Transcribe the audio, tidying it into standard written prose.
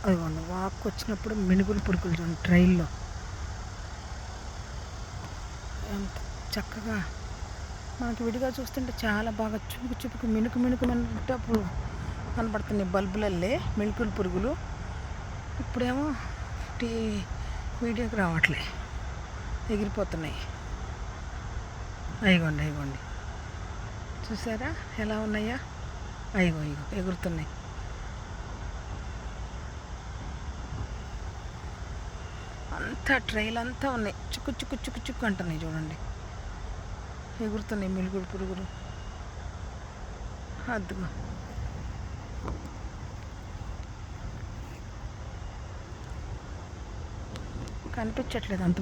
అదిగోండి వాక్ వచ్చినప్పుడు మినుగులు పురుగులు చూడండి ట్రైల్లో ఎంత చక్కగా మనకి విడిగా చూస్తుంటే చాలా బాగా చుపుకు చుపుకు మినుకు మినుకు మినుటప్పుడు కనపడుతున్నాయి బల్బులల్లే మిణుకులు పురుగులు. ఇప్పుడేమో వీడియోకి రావట్లే, ఎగిరిపోతున్నాయి. అయిగోండి అయిగోండి చూసారా ఎలా ఉన్నాయా? అయిగో ఇగో ఎగురుతున్నాయి. అంతా ట్రైల్ అంతా ఉన్నాయి, చుక్కు చుక్కు చుక్కు చుక్కు అంటున్నాయి చూడండి, ఎగురుతున్నాయి మిలుగుడు పురుగులు. అదిగో కనిపించట్లేదు అంత